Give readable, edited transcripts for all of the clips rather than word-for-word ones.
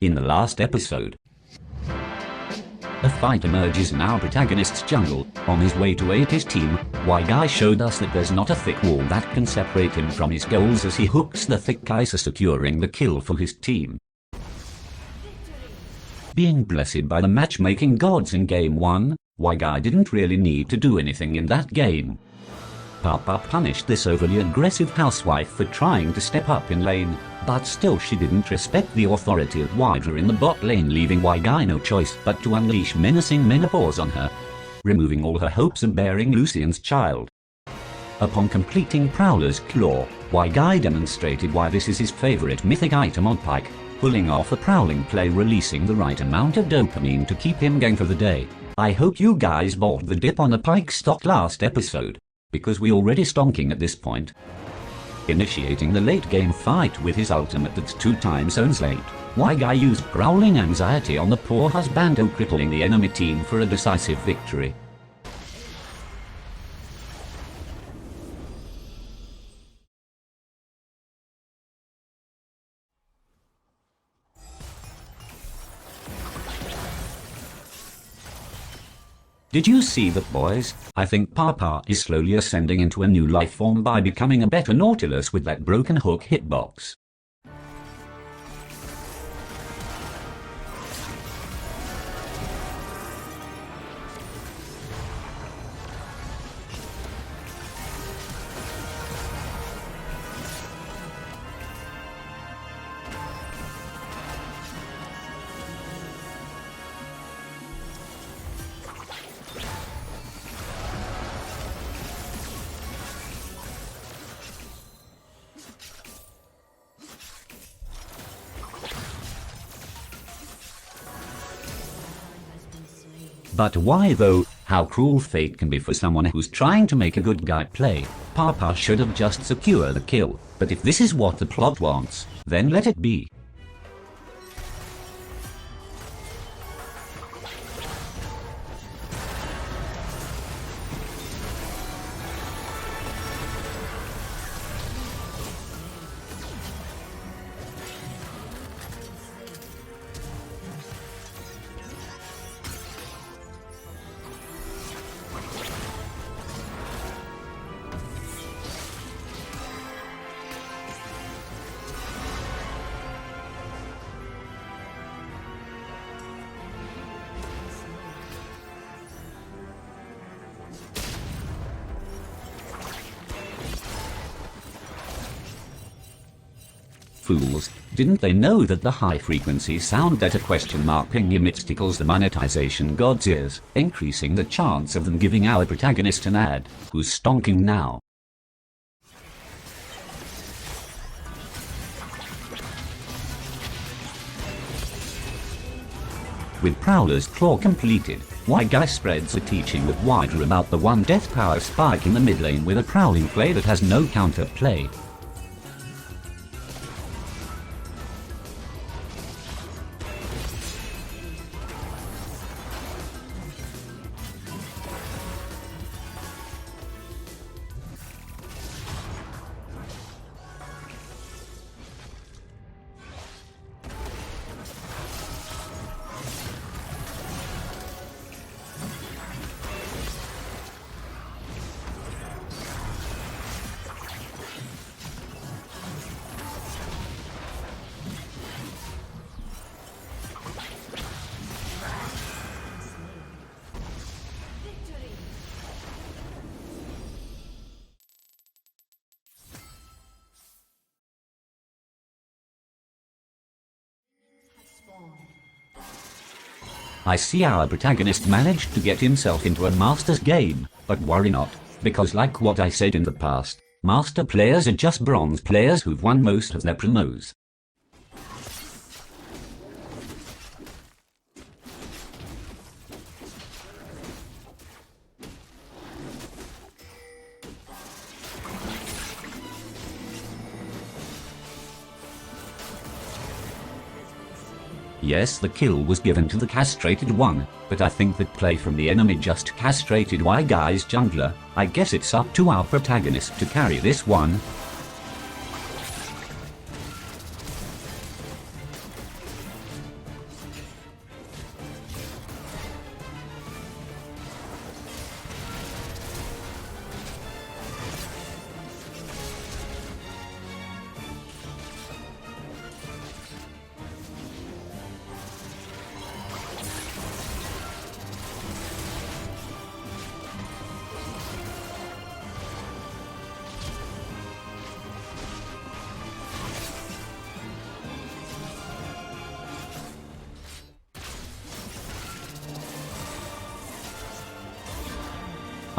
In the last episode, a fight emerges in our protagonist's jungle. On his way to aid his team, WhyGuy showed us that there's not a thick wall that can separate him from his goals as he hooks the thick ice, securing the kill for his team. Being blessed by the matchmaking gods in Game 1, WhyGuy didn't really need to do anything in that game. Papa punished this overly aggressive housewife for trying to step up in lane, but still she didn't respect the authority of WhyGuy in the bot lane, leaving WhyGuy no choice but to unleash menacing menopause on her, removing all her hopes of bearing Lucian's child. Upon completing Prowler's claw, WhyGuy demonstrated why this is his favorite mythic item on Pike, pulling off a prowling play, releasing the right amount of dopamine to keep him going for the day. I hope you guys bought the dip on the Pike stock last episode, because we already stonking at this point. Initiating the late game fight with his ultimate that's 2 time zones late, WhyGuy used growling anxiety on the poor husbando, crippling the enemy team for a decisive victory. Did you see that, boys? I think Papa is slowly ascending into a new life form by becoming a better Nautilus with that broken hook hitbox. But why though? How cruel fate can be for someone who's trying to make a good guy play. Papa should have just secured the kill, but if this is what the plot wants, then let it be. Fools, didn't they know that the high-frequency sound that a ping emits tickles the monetization god's ears, increasing the chance of them giving our protagonist an ad, who's stonking now. With Prowler's claw completed, WhyGuy spreads a teaching with WhyGuy about the 1 death power spike in the mid lane with a prowling play that has no counterplay. I see our protagonist managed to get himself into a Masters game, but worry not, because like what I said in the past, Master players are just bronze players who've won most of their promos. Yes, the kill was given to the castrated one, but I think that play from the enemy just castrated WhyGuy's jungler. I guess it's up to our protagonist to carry this one.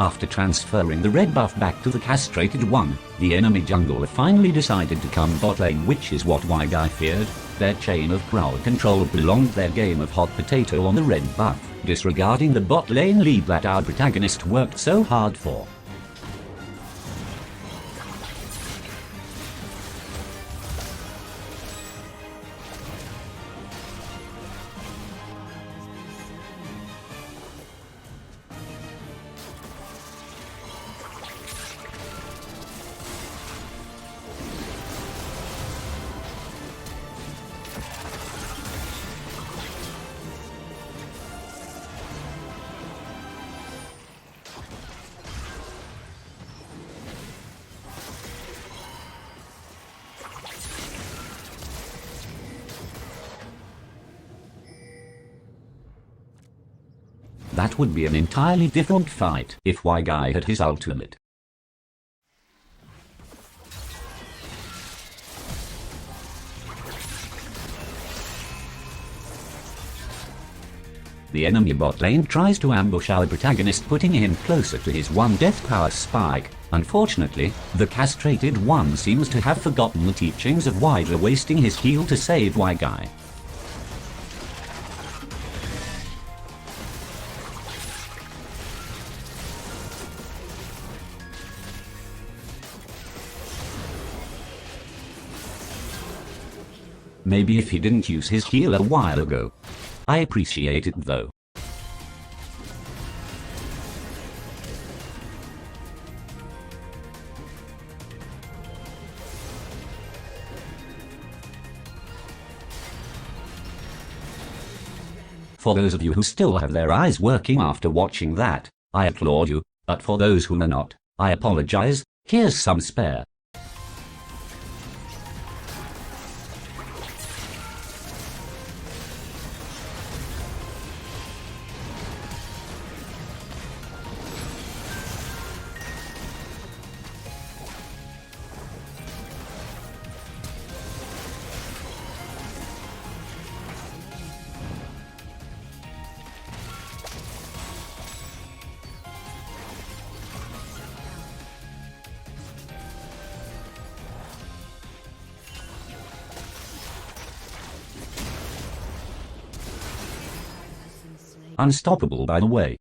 After transferring the red buff back to the castrated one, the enemy jungler finally decided to come bot lane, which is what WhyGuy feared. Their chain of crowd control prolonged their game of hot potato on the red buff, disregarding the bot lane lead that our protagonist worked so hard for. That would be an entirely different fight if WhyGuy had his ultimate. The enemy bot lane tries to ambush our protagonist, putting him closer to his one death power spike. Unfortunately, the castrated one seems to have forgotten the teachings of WhyGuy, wasting his heal to save WhyGuy. Maybe if he didn't use his heal a while ago. I appreciate it though. For those of you who still have their eyes working after watching that, I applaud you, but for those who are not, I apologize. Here's some spare. Unstoppable, by the way.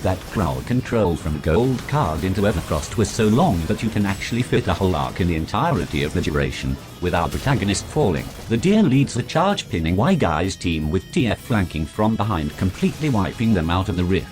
That crowd control from gold card into Everfrost was so long that you can actually fit a whole arc in the entirety of the duration, with our protagonist falling. The deer leads the charge, pinning WhyGuy's team with TF flanking from behind, completely wiping them out of the rift.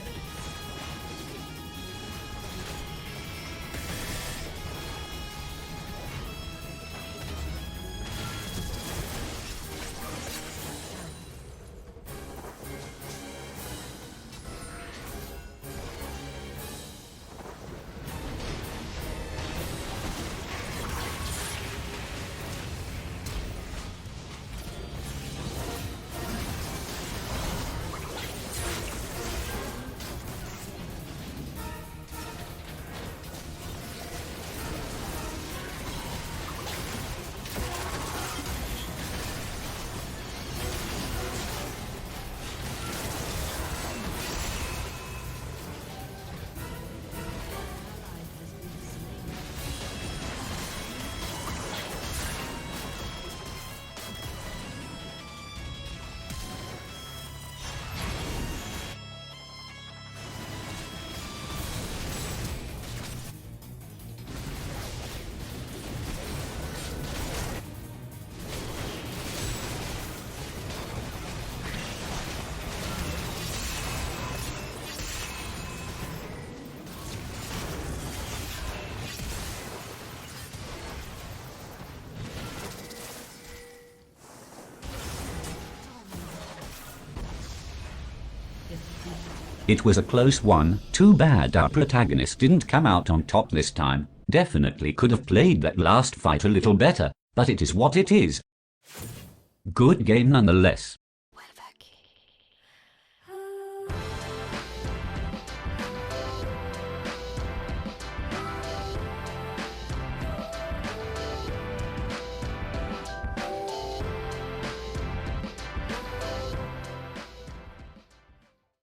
It was a close one. Too bad our protagonist didn't come out on top this time. Definitely could have played that last fight a little better, but it is what it is. Good game nonetheless.